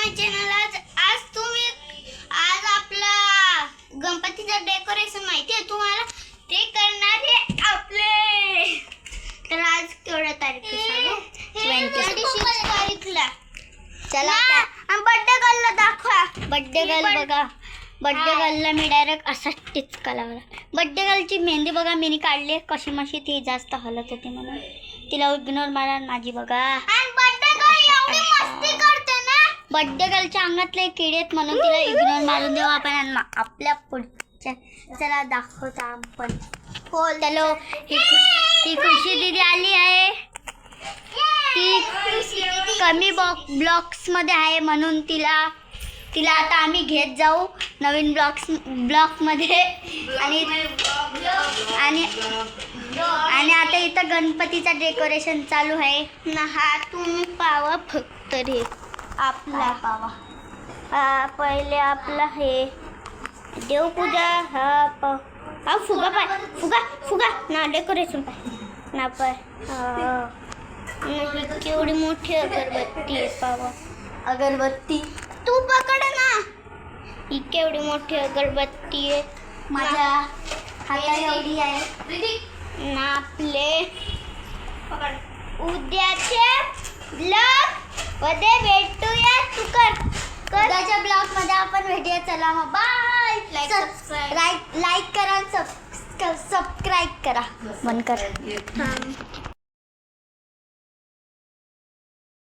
माय channel. आज तुम्ही आपला गणपतीचं डेकोरेशन माहिती आहे तुम्हाला, ते करणारे आपले. तर आज केवढ्या तारीख आहे? 26 तारीखला. चला बर्थडे गर्लला दाखवा. बर्थडे गर्ल बघा. बर्थडे गर्लला मी डायरेक्ट असा टिचका लावला. बर्थडे गर्लची मेहंदी बघा मी काढली कशी मशी. ती जास्त हलत होती म्हणून तिला इग्नोर मारा. माझी बघा. बर्थडे गर्लच्या अंगातले किडे आहेत म्हणून तिला इग्नोर मारून देऊ आपण. आपल्या पुढच्या चला दाखवता आपण. चलो ही खुशी दीदी आली आहे. ती कमी ब्लॉक्स मध्ये आहे म्हणून तिला आता आम्ही घेत जाऊ नवीन ब्लॉक मध्ये. आणि आता इथं गणपतीचं डेकोरेशन चालू आहे ना. हा तुम्ही पावा फक्त रे आपला पावा. पहिले आपला हे देवपूजा. हा फुगा पाय फुगा ना डेकोरेशन पाय ना पाय. केवढी मोठी अगरबत्ती आहे पावा. अगरबत्ती तू पकड ना. ही केवढी मोठी अगरबत्ती आहे. माझ्या हाता एवढी आहे ना. आपले उद्याचे ब्लॉग मध्ये भेटूया. तू कर उद्याच्या ब्लॉग मध्ये आपण भेटूया. चला मग बाय. लाईक करा, सबस्क्राईब करा. बंद कर.